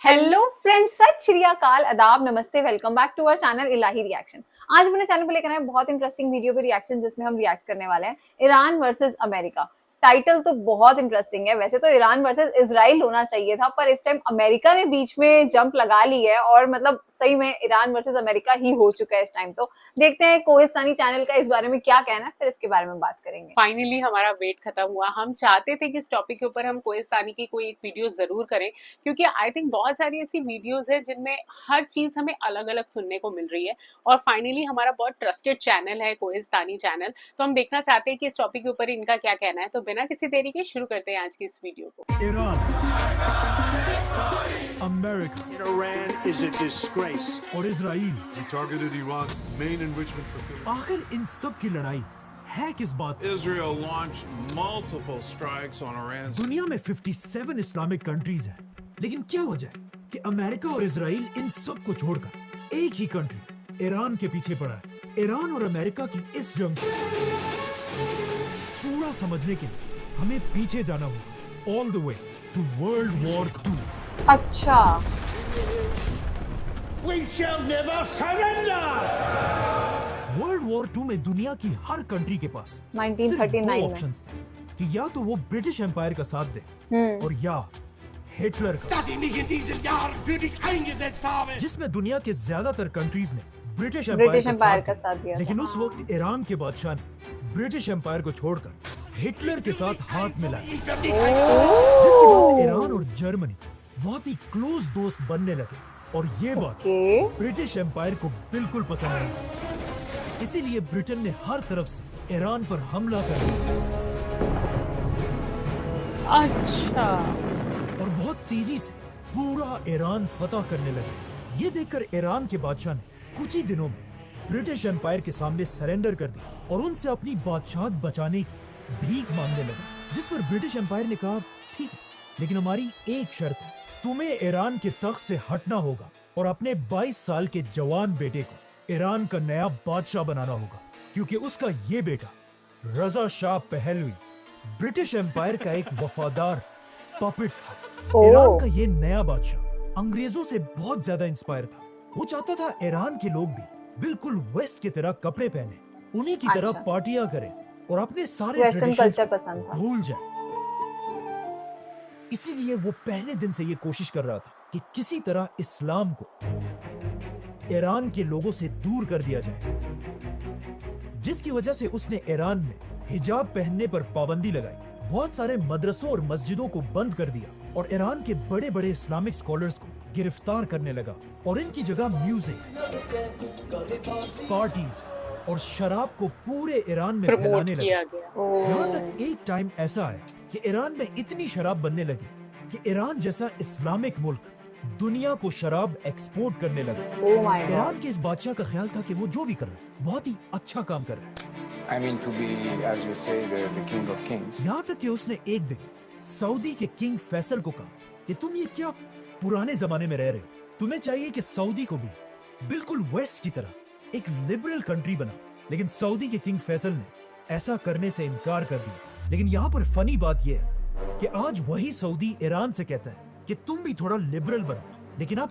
Hello friends, सत श्री अकाल, आदाब, नमस्ते, welcome back to our channel Ilahi reaction. आज मैंने चैनल पे लेकर आए बहुत इंटरेस्टिंग वीडियो पे रिएक्शन, जिसमें हम रिएक्ट करने वाले हैं ईरान वर्सेस अमेरिका। टाइटल तो बहुत इंटरेस्टिंग है। वैसे तो ईरान वर्सेस इजराइल होना चाहिए था, पर इस टाइम अमेरिका ने बीच में जंप लगा ली है और मतलब सही में ईरान वर्सेस अमेरिका ही हो चुका है इस टाइम। तो देखते हैं कोहिस्तानी चैनल का इस बारे में क्या कहना है, फिर इसके बारे में बात करेंगे। फाइनली हमारा वेट खत्म हुआ। हम चाहते थे कि इस टॉपिक के ऊपर हम कोहिस्तानी की कोई एक वीडियो जरूर करें, क्योंकि आई थिंक बहुत सारी ऐसी वीडियोस है जिनमें हर चीज हमें अलग अलग सुनने को मिल रही है। और फाइनली हमारा बहुत ट्रस्टेड चैनल है कोहिस्तानी चैनल, तो हम देखना चाहते हैं कि इस टॉपिक के ऊपर इनका क्या कहना है। तो बिना किसी देरी के शुरू करते हैं आज की इस वीडियो को। Iran, America, Iran is a disgrace. और Israel, We targeted Iran's main enrichment facility. आखिर इन सब की लड़ाई है किस बात पर? Israel launched multiple strikes on Iran. दुनिया में 57 इस्लामिक कंट्रीज हैं, लेकिन क्या वजह है कि अमेरिका और इजराइल इन सब को छोड़कर एक ही कंट्री ईरान के पीछे पड़ा है? ईरान और अमेरिका की इस जंग को पूरा समझने के लिए हमें पीछे जाना होगा, all the way to world war 2। अच्छा, We shall never surrender. World war 2 में दुनिया की हर कंट्री के पास 1939 सिर्फ दो में। ऑप्शंस थे कि या तो वो ब्रिटिश एम्पायर का साथ दे और या हिटलर का, Dass ich mich in diesen Jahren für dich eingesetzt habe. जिसमें दुनिया के ज्यादातर कंट्रीज ने ब्रिटिश ब्रिटिश एम्पायर एम्पायर का का साथ दिया था। लेकिन उस वक्त ईरान के बादशाह ने ब्रिटिश एम्पायर को छोड़कर हिटलर के साथ हाथ मिलाया, Ich werde dich जिसके बाद ईरान और जर्मनी बहुत ही क्लोज दोस्त बनने लगे। और ये बात ओके, ब्रिटिश एम्पायर को बिल्कुल पसंद नहीं थी, इसीलिए ब्रिटेन ने हर तरफ से ईरान पर हमला कर दिया अच्छा, और बहुत तेजी से पूरा ईरान फतह करने लगे। ये देखकर ईरान के बादशाह ने कुछ ही दिनों में ब्रिटिश एम्पायर के सामने सरेंडर कर दिया और उनसे अपनी बादशाहत बचाने की भीख मांगने लगा, जिस पर ब्रिटिश एम्पायर ने कहा, ठीक है, लेकिन हमारी एक शर्त है, तुम्हें ईरान के तख्त से हटना होगा और अपने 22 साल के जवान बेटे को ईरान का नया बादशाह बनाना होगा, क्योंकि उसका ये बेटा रजा शाह पहलवी ब्रिटिश एम्पायर का एक वफादार पपेट था। ओह। ईरान का ये नया बादशाह अंग्रेजों से बहुत ज्यादा इंस्पायर था। वो चाहता था ईरान के लोग भी बिल्कुल वेस्ट की तरह कपड़े पहने, उन्हीं की तरह अच्छा। पार्टियां करें और अपने सारे वेस्टर्न ट्रेडिशंस कल्चर पसंद था। भूल जाए। इसीलिए वो पहले दिन से ये कोशिश कर रहा था कि किसी तरह इस्लाम को ईरान के लोगों से दूर कर दिया जाए, जिसकी वजह से उसने ईरान में हिजाब पहनने पर पाबंदी लगाई, बहुत सारे मदरसों और मस्जिदों को बंद कर दिया और ईरान के बड़े बड़े इस्लामिक स्कॉलर्स को गिरफ्तार करने लगा और इनकी जगह म्यूजिक, पार्टीज और शराब को पूरे ईरान में प्रमोट फैलाने किया लगा। गया। यहाँ तक एक टाइम ऐसा आया कि ईरान में इतनी शराब बनने लगी कि ईरान जैसा इस्लामिक मुल्क दुनिया को शराब एक्सपोर्ट करने लगा। Oh my God. ईरान के इस बादशाह का ख्याल था कि वो जो भी कर रहा है बहुत ही अच्छा काम कर रहा है। I mean, to be, as you say, the king of kings. यहाँ तक कि उसने एक दिन सऊदी के किंग फैसल को कहा कि तुम ये क्या पुराने जमाने में रह रहे हो, तुम्हें चाहिए कि सऊदी को भी बिल्कुल वेस्ट की तरह एक लिबरल कंट्री बना। लेकिन सऊदी के किंग फैसल ने ऐसा करने से इनकार कर दिया। लेकिन यहाँ पर फनी बात यह है कि आज वही सऊदी ईरान से कहता है कि तुम भी थोड़ा लिबरल बनो, लेकिन अब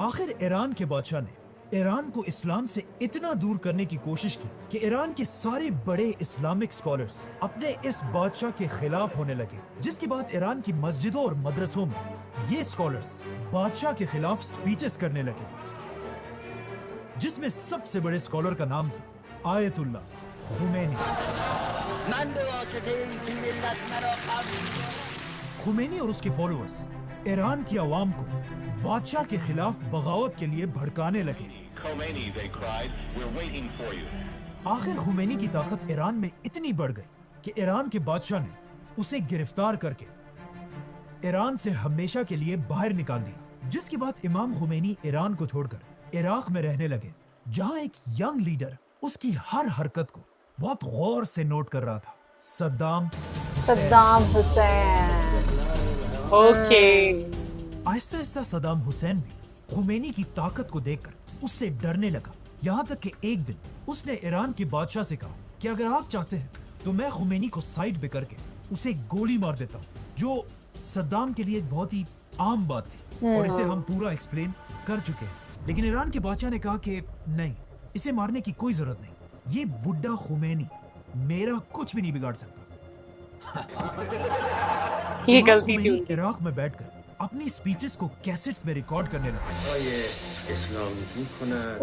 आखिर ईरान के बादशाह ने ईरान को इस्लाम से इतना दूर करने की कोशिश की कि ईरान के सारे बड़े इस्लामिक स्कॉलर्स अपने इस बादशाह के खिलाफ होने लगे, जिसके बाद ईरान की मस्जिदों और मदरसों में ये स्कॉलर्स बादशाह के खिलाफ स्पीचेस करने लगे, जिसमें सबसे बड़े स्कॉलर का नाम था आयतुल्लाह खुमैनी। खुमैनी और उसके फॉलोअर्स ईरान की आवाम को बादशाह के खिलाफ बगावत के लिए भड़काने लगे। Khomeini, they cried, we're waiting for you. आखिर खुमैनी की ताकत ईरान में इतनी बढ़ गई कि ईरान के बादशाह ने उसे गिरफ्तार करके ईरान से हमेशा के लिए बाहर निकाल दिया, जिसके बाद इमाम खुमैनी ईरान को छोड़कर इराक में रहने लगे, जहां एक यंग लीडर उसकी हर हरकत को बहुत गौर से नोट कर रहा था, सद्दाम हुसैन। सद्दाम हुसैन। ओके, आहिस्ता आहिस्ता सद्दाम हुसैन भी खुमैनी की ताकत को देखकर उससे डरने लगा। यहाँ तक कि एक दिन उसने ईरान के बादशाह से कहा कि अगर आप चाहते हैं तो मैं खुमैनी को साइड पे करके उसे गोली मार देता हूँ, जो सद्दाम के लिए एक बहुत ही आम बात थी और इसे हम पूरा एक्सप्लेन कर चुके हैं। लेकिन ईरान के बादशाह ने कहा कि नहीं, इसे मारने की कोई जरूरत नहीं, ये बुड्ढा खुमैनी मेरा कुछ भी नहीं बिगाड़ सकता। ये इमाम गलती थी खुमैनी उनकी। इराक में बैठकर अपनी स्पीचेस को कैसेट्स में रिकॉर्ड करने लगा,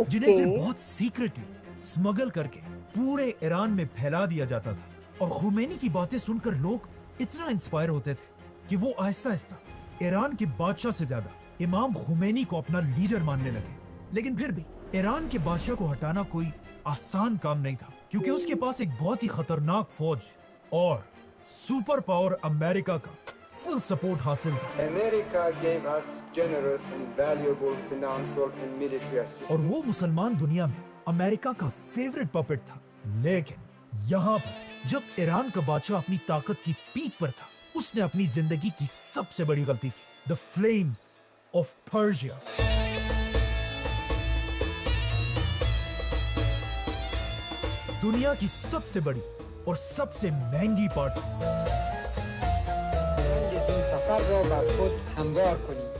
जिन्हें फिर बहुत सीक्रेटली स्मगल करके पूरे ईरान में फैला दिया जाता था। और खुमैनी की बातें सुनकर लोग इतना इंस्पायर होते थे कि वो आहिस्ता आहिस्ता ईरान के बादशाह से ज्यादा इमाम खुमैनी को अपना लीडर मानने लगे। लेकिन फिर भी ईरान के बादशाह को हटाना कोई आसान काम नहीं था, क्योंकि उसके पास एक बहुत ही खतरनाक फौज और सुपर पावर अमेरिका का फुल सपोर्ट हासिल था। America gave us generous and valuable financial and military assistance. और वो मुसलमान दुनिया में अमेरिका का फेवरेट पपेट था। लेकिन यहाँ पर जब ईरान का बादशाह अपनी ताकत की पीक पर था, उसने अपनी जिंदगी की सबसे बड़ी गलती की, द फ्लेम्स ऑफ पर्शिया। दुनिया की सबसे बड़ी और सबसे महंगी पार्टी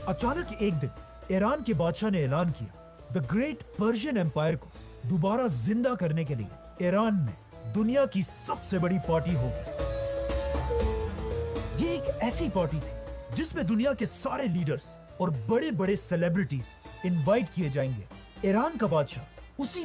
अचानक एक दिन ईरान के बादशाह ने ऐलान किया, द ग्रेट पर्शियन एम्पायर को दोबारा जिंदा करने के लिए ईरान में दुनिया की सबसे बड़ी पार्टी होगी। ये एक ऐसी पार्टी थी जिसमें दुनिया के सारे लीडर्स और बड़े बड़े सेलिब्रिटीज इनवाइट किए जाएंगे। ईरान का बादशाह उसी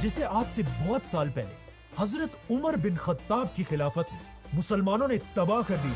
जिसे आज से बहुत साल पहले हजरत उमर बिन खत्ताब की खिलाफत में मुसलमानों ने तबाह कर दी।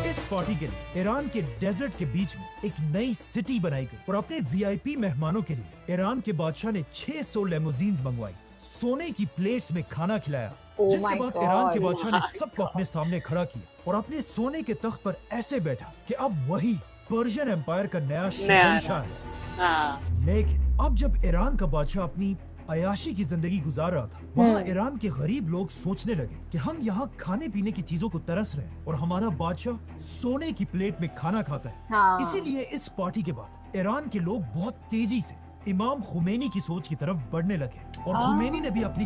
इस पार्टी के लिए ईरान के डेजर्ट के बीच में एक नई सिटी बनाई गई और अपने वीआईपी मेहमानों के लिए ईरान के बादशाह ने 600 लेमोजीन्स मंगवाई, सोने की प्लेट्स में खाना खिलाया, Oh जिसके my बाद God. ईरान के बादशाह ने सबको अपने सामने खड़ा किया और अपने सोने के तख्त पर ऐसे बैठा कि अब वही पर्शियन एम्पायर का नया शहंशाह है। हाँ, लेकिन अब जब ईरान का बादशाह अपनी अयाशी की जिंदगी गुजार रहा था, वहाँ ईरान के गरीब लोग सोचने लगे कि हम यहाँ खाने पीने की चीजों को तरस रहे हैं और हमारा बादशाह सोने की प्लेट में खाना खाता है। हाँ। इसीलिए इस पार्टी के बाद ईरान के लोग बहुत तेजी से इमाम खुमैनी की सोच की तरफ बढ़ने लगे और खुमैनी ने भी अपनी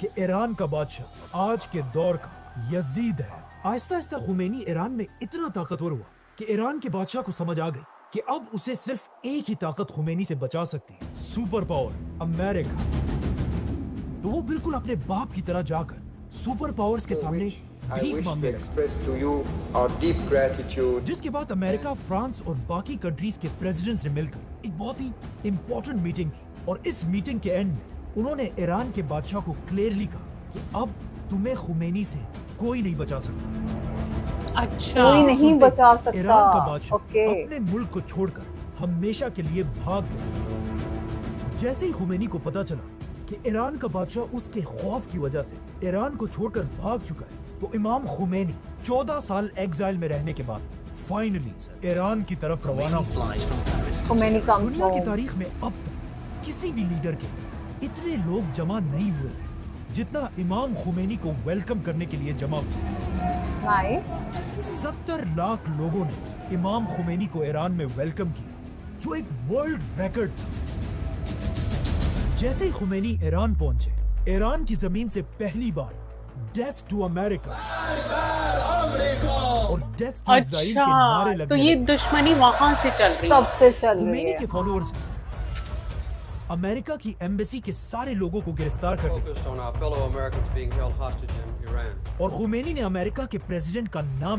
कि ईरान का बादशाह आज के दौर का यजीद है। आहिस्ता आहिस्ता खुमैनी ईरान में इतना ताकतवर हुआ कि ईरान के बादशाह को समझ आ गई कि अब उसे सिर्फ एक ही ताकत खुमैनी से बचा सकती है, सुपर पावर अमेरिका। तो वो बिल्कुल अपने बाप की तरह जाकर सुपर पावर्स के सामने I भीख wish to मांगने लगा, express to you our deep gratitude. जिसके बाद अमेरिका, फ्रांस और बाकी कंट्रीज के प्रेसिडेंट्स ने मिलकर एक बहुत ही इंपॉर्टेंट मीटिंग की और इस मीटिंग के एंड में उन्होंने ईरान के बादशाह को क्लियरली कहा कि अब तुम्हें खुमैनी से कोई नहीं बचा सकता। अच्छा, कोई नहीं सुनते बचा सकता। ईरान का बादशाह ओके। अपने मुल्क को छोड़कर हमेशा के लिए भाग गया। जैसे ही खुमैनी को पता चला कि ईरान का बादशाह उसके खौफ की वजह से ईरान को छोड़कर भाग चुका है, तो इमाम खुमैनी 14 साल एग्जाइल में रहने के बाद फाइनली ईरान की तरफ रवाना हुआ। खुमैनी कम्स दुनिया की होम। तारीख में अब तक किसी भी लीडर के लिए इतने लोग जमा नहीं हुए थे जितना इमाम खुमैनी को वेलकम करने के लिए जमा हुआ। नाइस। 70 लाख लोगों ने इमाम खुमैनी को ईरान में वेलकम किया, जो एक वर्ल्ड रिकॉर्ड था। जैसे ही खुमैनी ईरान पहुंचे, ईरान की जमीन से पहली बार डेथ टू अमेरिका और डेथ टू इजराइल के नारे अच्छा, लगने तो ये लगे। दुश्मनी वहां से चल रही है। तब से चल रही खुमैनी है। के फॉलोअर्स अमेरिका की एम्बेसी के सारे लोगों को गिरफ्तार कर लिया focused on our fellow Americans being held hostage in Iran. और खुमैनी ने अमेरिका के प्रेसिडेंट का नाम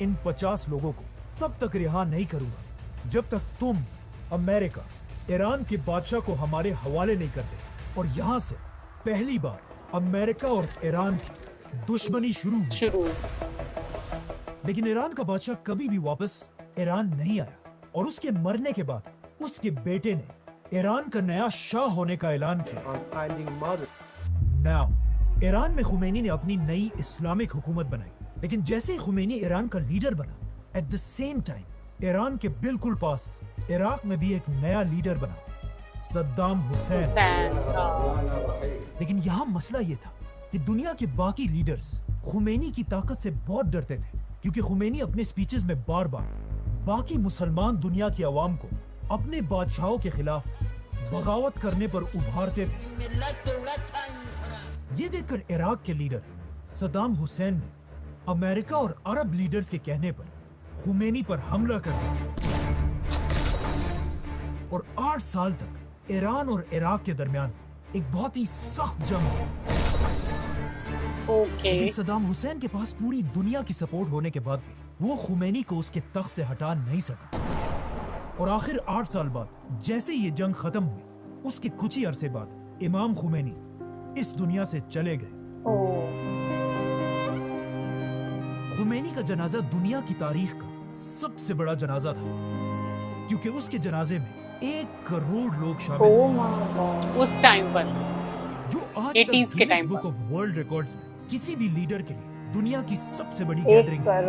इन 50 लोगों को तब तक रिहा नहीं करूंगा जब तक तुम अमेरिका ईरान के बादशाह को हमारे हवाले नहीं करते। और यहाँ से पहली बार अमेरिका और ईरान की दुश्मनी शुरू हुई। शुरू। लेकिन ईरान का बादशाह कभी भी वापस ईरान नहीं आया और उसके मरने के बाद उसके बेटे ने ईरान का नया शाह होने का ऐलान किया। On finding mother. Now Iran में खुमैनी ने अपनी नई इस्लामिक हुकूमत बनाई, लेकिन जैसे ही खुमैनी ईरान का लीडर बना, at the same time Iran के बिल्कुल पास इराक में भी एक नया लीडर बना, सद्दाम हुसैन। लेकिन यहाँ मसला ये था कि दुनिया के बाकी लीडर्स खुमैनी की ताकत से बहुत डरते थे, क्योंकि खुमैनी अपने स्पीचेस में बार बार बाकी मुसलमान दुनिया की आवाम को अपने बादशाहों के खिलाफ बगावत करने पर उभारते थे। ये देखकर इराक के लीडर सद्दाम हुसैन ने अमेरिका और अरब लीडर्स के कहने पर खुमैनी पर हमला कर दिया और 8 साल तक ईरान और इराक के दरमियान एक बहुत ही सख्त जंग हुई। लेकिन सद्दाम हुसैन के पास पूरी दुनिया की सपोर्ट होने के बाद भी वो खुमैनी को उसके तख्त से हटा नहीं सका और आखिर 8 साल बाद जैसे ये जंग खत्म हुई, उसके कुछ ही अरसे बाद इमाम खुमैनी इस दुनिया से चले गए। खुमैनी का जनाजा दुनिया की तारीख का सबसे बड़ा जनाजा था, क्योंकि उसके जनाजे में 1 करोड़ लोग शामिल थे। उस टाइम पर जो आज तक Guinness book of world records में किसी भी लीडर के लिए दुनिया की सबसे बड़ी गैदरिंग है।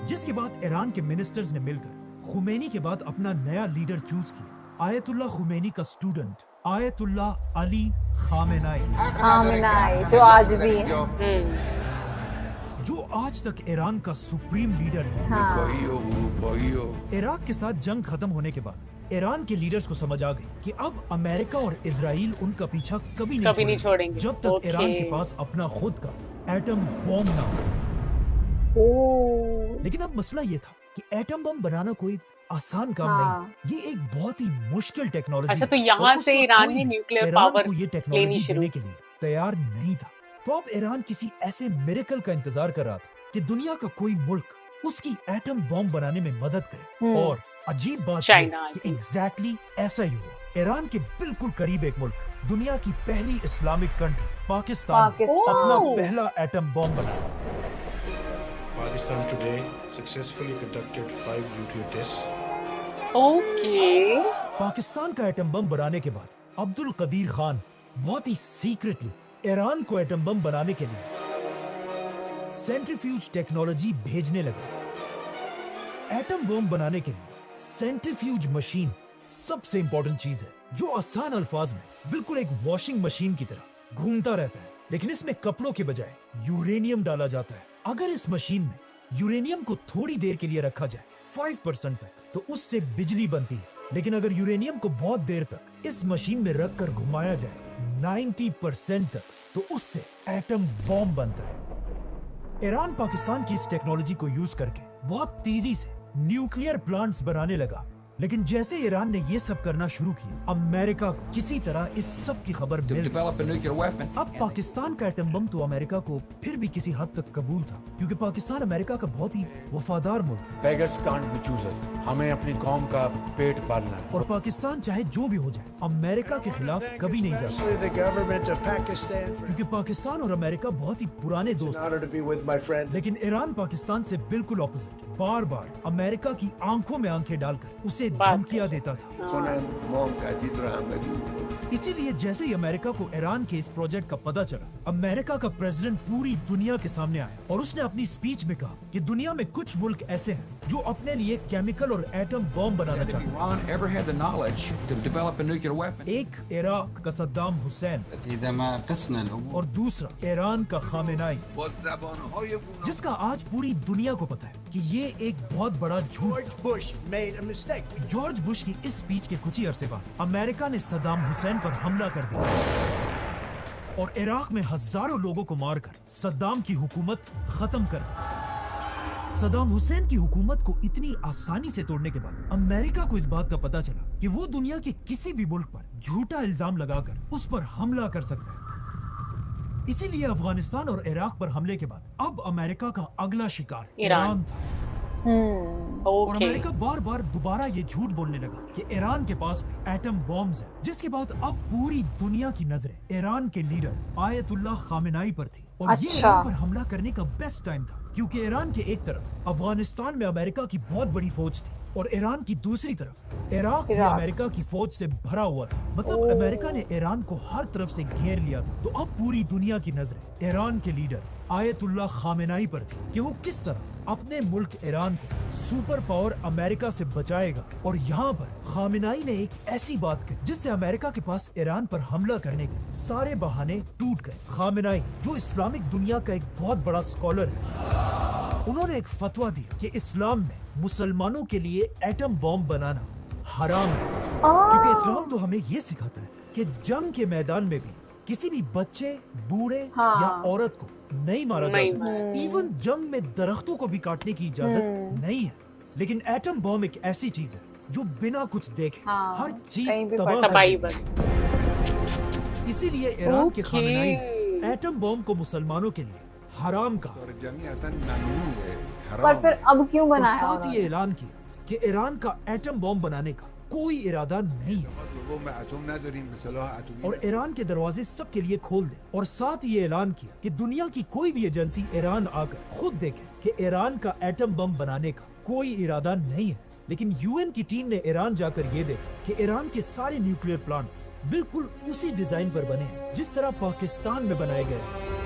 जिसके बाद ईरान के मिनिस्टर्स ने मिलकर खुमैनी के बाद अपना नया लीडर चूज किया, आयतुल्लाह खुमैनी का स्टूडेंट आयतुल्लाह अली खामेनाई, जो आज भी है, जो आज तक ईरान का सुप्रीम लीडर है। इराक के साथ जंग खत्म होने के बाद ईरान के लीडर्स को समझ आ गई कि अब अमेरिका और इजराइल उनका पीछा कभी नहीं छोड़ेंगे जब तक ईरान के पास अपना खुद का एटम बॉम्ब ना हो। लेकिन अब मसला ये था कि एटम बम बनाना कोई आसान काम नहीं, ये एक बहुत ही मुश्किल टेक्नोलॉजी। अच्छा, तो यहाँ से ईरान ने न्यूक्लियर पावर को ये टेक्नोलॉजी देने के लिए तैयार नहीं था। तो अब ईरान किसी ऐसे मिरेकल का इंतजार कर रहा था कि दुनिया का कोई मुल्क उसकी एटम बॉम्ब बनाने में मदद करे। और अजीब बात है कि एग्जैक्टली ऐसा ही हुआ। ईरान के बिल्कुल करीब एक मुल्क, दुनिया की पहली इस्लामिक कंट्री पाकिस्तान अपना पहला एटम बॉम्ब बनाया। Pakistan today successfully conducted 5 nuclear tests. Pakistan का एटम बम बनाने के बाद अब्दुल कदीर खान बहुत ही सीक्रेटली ईरान को एटम बम बनाने के लिए सेंट्रीफ्यूज टेक्नोलॉजी भेजने लगे। एटम बम बनाने के लिए सेंट्रीफ्यूज मशीन सबसे इंपॉर्टेंट चीज है, जो आसान अल्फाज में बिल्कुल एक वॉशिंग मशीन की तरह घूमता रहता है, लेकिन इसमें कपड़ों के बजाय यूरेनियम डाला जाता है। अगर इस मशीन में यूरेनियम को थोड़ी देर के लिए रखा जाए 5% तक, तो उससे बिजली बनती है। लेकिन अगर यूरेनियम को बहुत देर तक इस मशीन में रखकर घुमाया जाए 90% तक, तो उससे एटम बॉम्ब बनता है। ईरान पाकिस्तान की इस टेक्नोलॉजी को यूज करके बहुत तेजी से न्यूक्लियर प्लांट्स बनाने लगा। लेकिन जैसे ईरान ने ये सब करना शुरू किया, अमेरिका को किसी तरह इस सब की खबर मिल गई। अब पाकिस्तान का एटम बम तो अमेरिका को फिर भी किसी हद तक कबूल था, क्योंकि पाकिस्तान अमेरिका का बहुत ही वफादार मुल्क है। Beggars can't be choosers. हमें अपनी कौम का पेट पालना है। और पाकिस्तान चाहे जो भी हो जाए, अमेरिका के खिलाफ कभी नहीं जाता, क्योंकि पाकिस्तान और अमेरिका बहुत ही पुराने दोस्त हैं। लेकिन ईरान पाकिस्तान से बिल्कुल ऑपोजिट, बार बार अमेरिका की आंखों में आंखें डालकर उसे धमकियां देता था। इसीलिए जैसे ही अमेरिका को ईरान के इस प्रोजेक्ट का पता चला, अमेरिका का प्रेसिडेंट पूरी दुनिया के सामने आया और उसने अपनी स्पीच में कहा कि दुनिया में कुछ मुल्क ऐसे हैं जो अपने लिए केमिकल और एटम बॉम्ब बनाना चाहते हैं। एक इराक का सद्दाम हुसैन और दूसरा ईरान का खामेनाई, जिसका आज पूरी दुनिया को पता है कि ये एक बहुत बड़ा झूठ। जॉर्ज बुश की इस स्पीच के कुछ ही अरसे बाद अमेरिका ने सद्दाम हुसैन पर हमला कर दिया और इराक में हजारों लोगों को मारकर सद्दाम की हुकूमत खत्म कर दी। सद्दाम हुसैन की हुकूमत को इतनी आसानी से तोड़ने के बाद अमेरिका को इस बात का पता चला कि वो दुनिया के किसी भी मुल्क पर झूठा इल्जाम लगाकर उस पर हमला कर सकता है। इसीलिए अफगानिस्तान और इराक पर हमले के बाद अब अमेरिका का अगला शिकार ईरान था। और अमेरिका बार बार दोबारा ये झूठ बोलने लगा कि ईरान के पास भी एटम बॉम्ब्स हैं, जिसके बाद अब पूरी दुनिया की नजरें ईरान के लीडर आयतुल्लाह खामेनाई पर थी। और ये ईरान पर हमला करने का बेस्ट टाइम था, क्योंकि ईरान के एक तरफ अफगानिस्तान में अमेरिका की बहुत बड़ी फौज थी और ईरान की दूसरी तरफ इराक में अमेरिका की फौज से भरा हुआ था। मतलब अमेरिका ने ईरान को हर तरफ से घेर लिया था। तो अब पूरी दुनिया की नजरें ईरान के लीडर आयतुल्लाह खामेनाई पर थी कि वो किस तरह अपने मुल्क ईरान को सुपर पावर अमेरिका से बचाएगा। और यहाँ पर खामेनाई ने एक ऐसी बात की जिससे अमेरिका के पास ईरान पर हमला करने के सारे बहाने टूट गए। खामेनाई, जो इस्लामिक दुनिया का एक बहुत बड़ा स्कॉलर है, उन्होंने एक फतवा दिया कि इस्लाम में मुसलमानों के लिए एटम बॉम्ब बनाना हराम है, क्योंकि इस्लाम तो हमें ये सिखाता है कि जंग के मैदान में भी किसी भी बच्चे, बूढ़े या औरत को नहीं मारा जा सकता। इवन जंग में दरख्तों को भी काटने की इजाजत नहीं है। लेकिन एटम बॉम्ब एक ऐसी चीज है जो बिना कुछ देखे हर चीज तबाह कर देती है। इसीलिए ईरान के खामेनेई ने एटम बॉम्ब को मुसलमानों के लिए हराम कहा। पर फिर अब क्यों बना है? साथ ही ऐलान किया कि ईरान का एटम बॉम्ब बनाने का कोई इरादा नहीं है और ईरान के दरवाजे सबके लिए खोल दे। और साथ ही ये ऐलान किया कि दुनिया की कोई भी एजेंसी ईरान आकर खुद देखे कि ईरान का एटम बम बनाने का कोई इरादा नहीं है। लेकिन यूएन की टीम ने ईरान जाकर ये देखा कि ईरान के सारे न्यूक्लियर प्लांट्स बिल्कुल उसी डिजाइन पर बने हैं जिस तरह पाकिस्तान में बनाए गए हैं।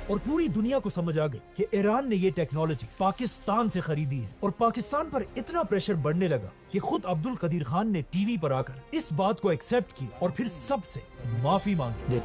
और पूरी दुनिया को समझ आ गई कि ईरान ने ये टेक्नोलॉजी पाकिस्तान से खरीदी है। और पाकिस्तान पर इतना प्रेशर बढ़ने लगा कि खुद अब्दुल कदीर खान ने टीवी पर आकर इस बात को एक्सेप्ट की और फिर सबसे माफी मांगी।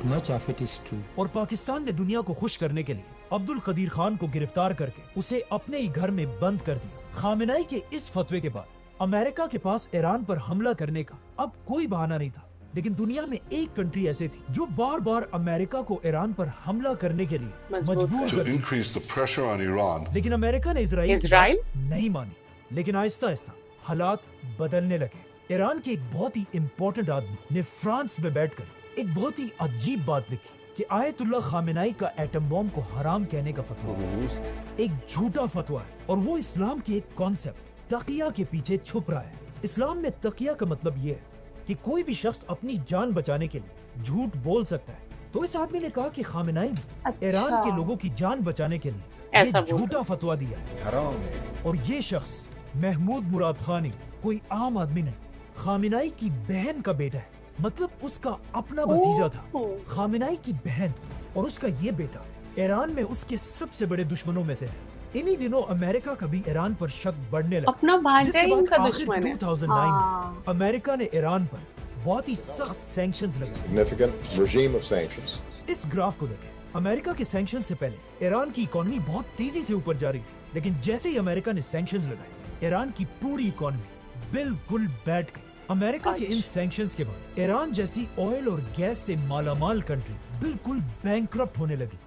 और पाकिस्तान ने दुनिया को खुश करने के लिए अब्दुल कदीर खान को गिरफ्तार करके उसे अपने ही घर में बंद कर दिया। खामेनेई के इस फतवे के बाद अमेरिका के पास ईरान पर हमला करने का अब कोई बहाना नहीं था। लेकिन दुनिया में एक कंट्री ऐसे थी जो बार बार अमेरिका को ईरान पर हमला करने के लिए मजबूर कर दिया। लेकिन अमेरिका ने इजराइल नहीं मानी। लेकिन आहिस्ता आहिस्ता हालात बदलने लगे। ईरान के एक बहुत ही इम्पोर्टेंट आदमी ने फ्रांस में बैठकर एक बहुत ही अजीब बात लिखी कि आयतुल्लाह खामेनेई का एटम बॉम्ब को हराम कहने का फतवा एक झूठा फतवा है और वो इस्लाम की एक कॉन्सेप्ट तकिया के पीछे छुप रहा है। इस्लाम में तकिया का मतलब ये है कि कोई भी शख्स अपनी जान बचाने के लिए झूठ बोल सकता है। तो इस आदमी ने कहा कि खामेनेई ने ईरान के लोगों की जान बचाने के लिए ये झूठा फतवा दिया है। और ये शख्स महमूद मुराद खानी कोई आम आदमी नहीं, खामेनेई की बहन का बेटा है। मतलब उसका अपना भतीजा था। खामेनेई की बहन और उसका ये बेटा ईरान में उसके सबसे बड़े दुश्मनों में से है। इन्हीं दिनों अमेरिका का भी ईरान पर शक बढ़ने लगा। अपना भांजा ही उनका आखिर दुश्मन है। 2009 में अमेरिका ने ईरान पर बहुत ही सख्त सैंक्शंस लगाए। इस ग्राफ को देखें, अमेरिका के सैंक्शंस से पहले ईरान की इकोनॉमी बहुत तेजी से ऊपर जा रही थी। लेकिन जैसे ही अमेरिका ने सैंक्शंस लगाए, ईरान की पूरी इकोनॉमी बिल्कुल बैठ गई। अमेरिका के इन सैंक्शंस के बाद ईरान जैसी ऑयल और गैस से मालामाल कंट्री बिल्कुल बैंकरप्ट होने लगी।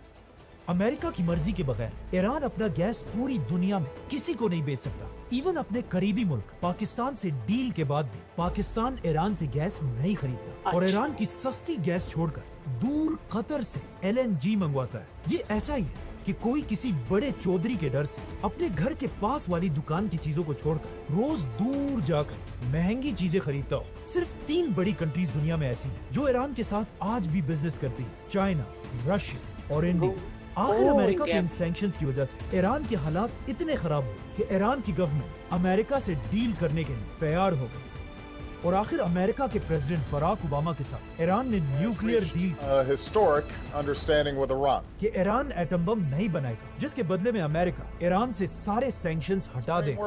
अमेरिका की मर्जी के बगैर ईरान अपना गैस पूरी दुनिया में किसी को नहीं बेच सकता। इवन अपने करीबी मुल्क पाकिस्तान से डील के बाद भी पाकिस्तान ईरान से गैस नहीं खरीदता और ईरान की सस्ती गैस छोड़कर दूर कतर से LNG मंगवाता है। ये ऐसा ही है कि कोई किसी बड़े चौधरी के डर से अपने घर के पास वाली दुकान की चीजों को छोड़कर रोज दूर जाकर महंगी चीजें खरीदता हो। सिर्फ 3 बड़ी कंट्रीज दुनिया में ऐसी हैं जो ईरान के साथ आज भी बिजनेस करती है, चाइना, रशिया और इंडिया। आखिर अमेरिका के इन सैंक्शंस की वजह से ईरान के हालात इतने खराब हुए कि ईरान की गवर्नमेंट अमेरिका से डील करने के लिए तैयार हो गई। और आखिर अमेरिका के प्रेसिडेंट बराक ओबामा के साथ ईरान ने न्यूक्लियर डील कि ईरान एटम बम नहीं बनाएगा, जिसके बदले में अमेरिका ईरान से सारे सैंक्शंस हटा देगा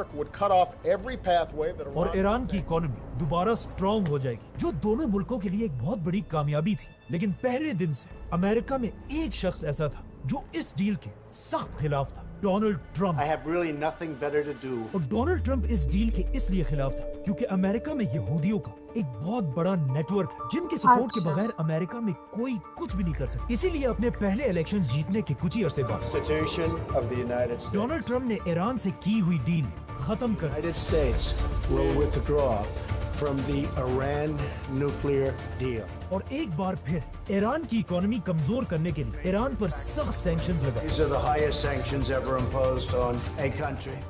और ईरान की इकोनॉमी दोबारा स्ट्रॉन्ग हो जाएगी, जो दोनों मुल्कों के लिए एक बहुत बड़ी कामयाबी थी। लेकिन पहले दिन से अमेरिका में एक शख्स ऐसा था जो इस डील के सख्त खिलाफ था, डोनाल्ड ट्रंप। और डोनाल्ड ट्रंप इस डील के इसलिए खिलाफ था क्योंकि अमेरिका में यहूदियों का एक बहुत बड़ा नेटवर्क है जिनके सपोर्ट के बगैर अमेरिका में कोई कुछ भी नहीं कर सकता। इसीलिए अपने पहले इलेक्शंस जीतने के कुछ ही अरसे बाद डोनाल्ड ट्रंप ने ईरान से की हुई डील खत्म कर और एक बार फिर ईरान की इकोनॉमी कमजोर करने के लिए ईरान पर सख्त सैंक्शंस लगाए,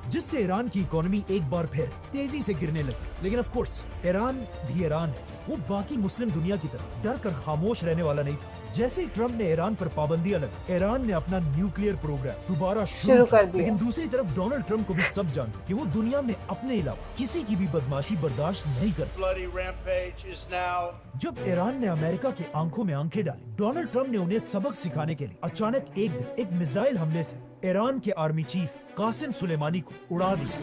जिससे ईरान की इकोनॉमी एक बार फिर तेजी से गिरने लगी। लेकिन ऑफ कोर्स ईरान भी ईरान है, वो बाकी मुस्लिम दुनिया की तरह डर कर खामोश रहने वाला नहीं था। जैसे ही ट्रंप ने ईरान पर पाबंदियां लगा, ईरान ने अपना न्यूक्लियर प्रोग्राम दोबारा शुरू कर दिया। लेकिन दूसरी तरफ डोनाल्ड ट्रंप को भी सब जानते कि वो दुनिया में अपने अलावा किसी की भी बदमाशी बर्दाश्त नहीं करता। जब ईरान ने अमेरिका की आंखों में आंखें डाली, डोनाल्ड ट्रंप ने उन्हें सबक सिखाने के लिए अचानक एक दिन एक मिसाइल हमले से ईरान के आर्मी चीफ कासिम सुलेमानी को उड़ा दिया।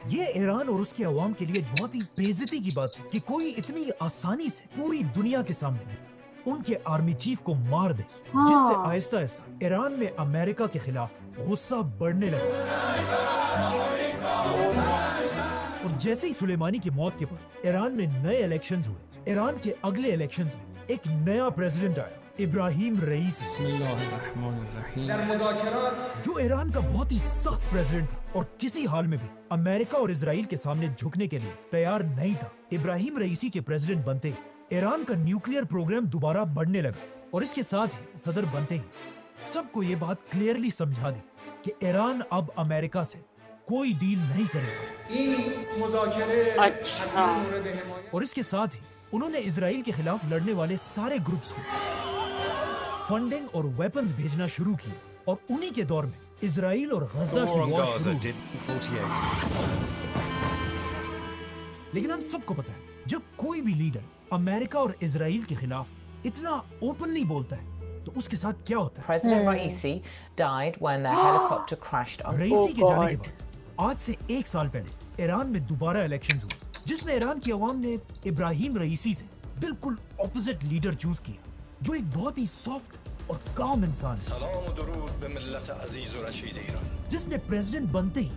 ये ईरान और उसके अवाम के लिए बहुत ही बेइज्जती की बात है कि कोई इतनी आसानी से पूरी दुनिया के सामने उनके आर्मी चीफ को मार दे, जिससे आहिस्ता आहिस्ता ईरान में अमेरिका के खिलाफ गुस्सा बढ़ने लगा। और जैसे ही सुलेमानी की मौत के बाद ईरान में नए इलेक्शंस हुए, ईरान के अगले इलेक्शंस में एक नया प्रेसिडेंट आया, इब्राहिम रईसी, जो ईरान का बहुत ही सख्त प्रेसिडेंट था और किसी हाल में भी अमेरिका और इजराइल के सामने झुकने के लिए तैयार नहीं था। इब्राहिम रईसी के प्रेसिडेंट बनते ही ईरान का न्यूक्लियर प्रोग्राम दोबारा बढ़ने लगा और इसके साथ ही सदर बनते ही सबको ये बात क्लियरली समझा दी कि ईरान अब अमेरिका से कोई डील नहीं करेगा। अच्छा। और इसके साथ ही उन्होंने इजराइल के खिलाफ लड़ने वाले सारे ग्रुप्स को फंडिंग और वेपन्स भेजना शुरू किए और उन्हीं के दौर में इजराइल और गजा की वॉर शुरू हुई। लेकिन हम सबको पता है, जब कोई भी लीडर अमेरिका और इजराइल के खिलाफ इतना ओपनली बोलता है तो उसके साथ क्या होता है। President Raisi died when their helicopter crashed on रईसी के जाने के बाद आज से 1 साल पहले ईरान में दोबारा इलेक्शंस हुए, जिसमें ईरान की आवाम ने इब्राहिम रईसी से बिल्कुल ऑपोजिट लीडर चूज किया, जो एक बहुत ही सॉफ्ट और काम इंसान है, जिसने प्रेसिडेंट बनते ही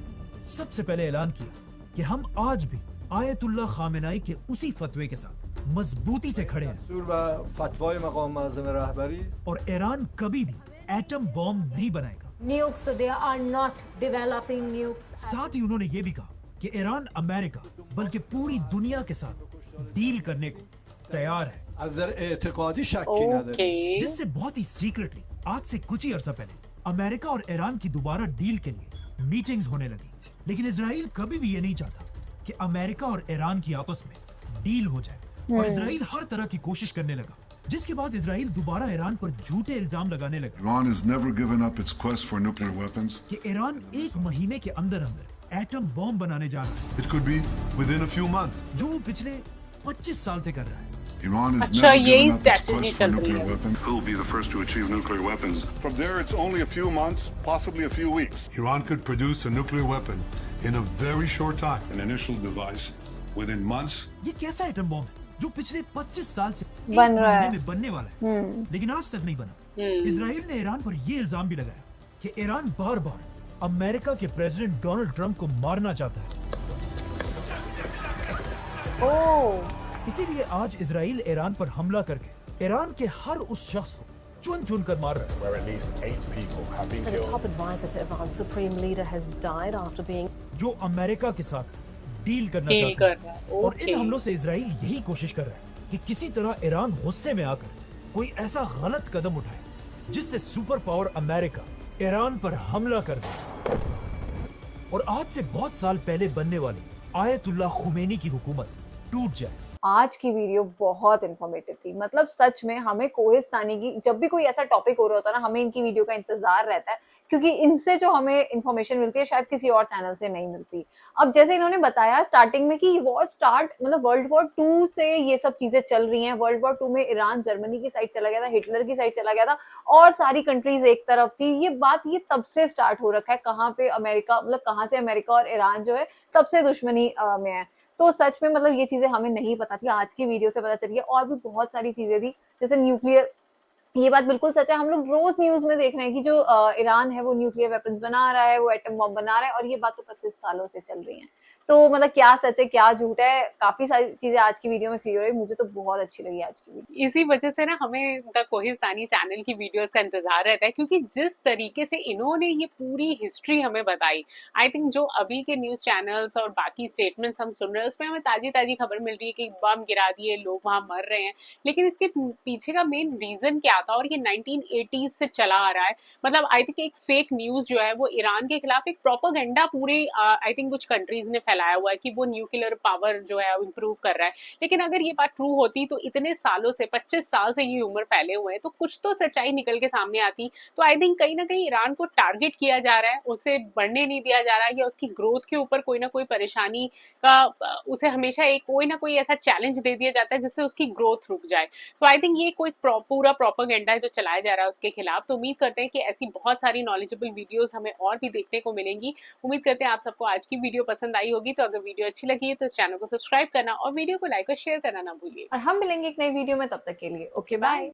सबसे पहले ऐलान किया कि हम आज भी आयतुल्लाह खामेनाई के उसी फतवे के साथ मजबूती से खड़े हैं और ईरान कभी भी एटम बॉम्ब नहीं बनाएगा। Nukes, so they are not developing nukes. साथ ही उन्होंने ये भी कहा कि ईरान अमेरिका बल्कि पूरी दुनिया के साथ डील करने को तैयार है, जिससे बहुत ही सीक्रेटली आज से कुछ ही अर्सा पहले अमेरिका और ईरान की दोबारा डील के लिए मीटिंग्स होने लगी। लेकिन इजराइल कभी भी ये नहीं चाहता कि अमेरिका और ईरान की आपस में डील हो जाए और इजराइल हर तरह की कोशिश करने लगा, जिसके बाद इजराइल दोबारा ईरान पर झूठे इल्जाम लगाने लगा। Iran has never given up its quest for nuclear weapons. कि ईरान 1 महीने के अंदर अंदर एटम बॉम्ब बनाने जा रहा है। It could be within a few months. जो वो पिछले 25 साल से कर रहा है। Iran has अच्छा, never यही given up its strategy quest for चल रही nuclear है। weapons. Who will be the first to achieve nuclear weapons? From there, it's only a few months, possibly a few weeks. Iran could produce a nuclear weapon in a very short time. An initial device within months. ये कैसा atom bomb है जो पिछले 25 साल से बन रहा है, में बनने वाला है, लेकिन आज तक नहीं बना। इजराइल ने ईरान पर ये इल्जाम भी लगाया कि ईरान बार बार अमेरिका के प्रेसिडेंट डोनाल्ड ट्रंप को मारना चाहता है। इसीलिए आज इजराइल ईरान पर हमला करके ईरान के हर उस शख्स को चुन चुन कर मार रहा है। Where at least 8 people have been The killed. top advisor to Iran's supreme leader has died after being जो अमेरिका के साथ डील करना डील चाहता कर रहा है। है। और इन ओके। हमलों से इजराइल यही कोशिश कर रहा है कि किसी तरह ईरान गुस्से में आकर कोई ऐसा गलत कदम उठाए जिससे सुपर पावर अमेरिका ईरान पर हमला कर दे और आज से बहुत साल पहले बनने वाली आयतुल्लाह खुमैनी की हुकूमत टूट जाए। आज की वीडियो बहुत इन्फॉर्मेटिव थी, मतलब सच में हमें कोहिस्तानी की जब भी कोई ऐसा टॉपिक हो रहा होता है ना, हमें इनकी वीडियो का इंतजार रहता है, क्योंकि इनसे जो हमें इन्फॉर्मेशन मिलती है शायद किसी और चैनल से नहीं मिलती। अब जैसे इन्होंने बताया स्टार्टिंग में कि वॉर स्टार्ट मतलब वर्ल्ड वॉर 2 से ये सब चीजें चल रही हैं। वर्ल्ड वॉर 2 में ईरान जर्मनी की साइड चला गया था, हिटलर की साइड चला गया था और सारी कंट्रीज एक तरफ थी। ये बात ये तब से स्टार्ट हो रखा है, कहाँ पे अमेरिका मतलब कहाँ से अमेरिका और ईरान जो है तब से दुश्मनी में है। तो सच में मतलब ये चीजें हमें नहीं पता थी, आज की वीडियो से पता चली है। और भी बहुत सारी चीजें थी जैसे न्यूक्लियर, ये बात बिल्कुल सच है। हम लोग रोज न्यूज में देख रहे हैं कि जो ईरान है वो न्यूक्लियर वेपन्स बना रहा है, वो एटम बम बना रहा है, और ये बात तो 25 सालों से चल रही है। तो मतलब क्या सच है क्या झूठ है, काफी सारी चीजें आज की वीडियो में क्लियर हुई। मुझे तो बहुत अच्छी लगी आज की वीडियो। इसी वजह से ना हमें द कोहिस्तानी चैनल की वीडियोस का इंतजार रहता है, क्योंकि जिस तरीके से इन्होंने ये पूरी हिस्ट्री हमें बताई, आई थिंक जो अभी के न्यूज चैनल्स और बाकी स्टेटमेंट्स हम सुन रहे हैं उसमें हमें ताजी ताजी खबर मिल रही है कि बम गिरा दिए, लोग वहां मर रहे हैं, लेकिन इसके पीछे का मेन रीजन क्या था और ये 1980s से चला आ रहा है। मतलब आई थिंक एक फेक न्यूज जो है वो ईरान के खिलाफ एक प्रोपेगेंडा पूरे आई थिंक कुछ कंट्रीज ने फैलाया हुआ है कि वो न्यूक्लियर पावर जो है इम्प्रूव कर रहा है। लेकिन अगर ये बात ट्रू होती तो इतने सालों से 25 साल से ये उम्र फैले हुए हैं तो कुछ तो सच्चाई निकल के सामने आती। तो आई थिंक कहीं ना कहीं ईरान को टारगेट किया जा रहा है, उसे बढ़ने नहीं दिया जा रहा है, या उसकी ग्रोथ के ऊपर कोई ना कोई परेशानी का उसे हमेशा एक कोई ना कोई ऐसा चैलेंज दे दिया जाता है जिससे उसकी ग्रोथ रुक जाए। तो आई थिंक ये कोई पूरा प्रोपेगेंडा है जो चलाया जा रहा है उसके खिलाफ। तो उम्मीद करते हैं कि ऐसी बहुत सारी नॉलेजेबल वीडियोस हमें और भी देखने को मिलेंगी। उम्मीद करते हैं आप सबको आज की वीडियो पसंद आई होगी। तो अगर वीडियो अच्छी लगी है तो इस चैनल को सब्सक्राइब करना और वीडियो को लाइक और शेयर करना ना भूलिए। और हम मिलेंगे एक नई वीडियो में, तब तक के लिए ओके बाय।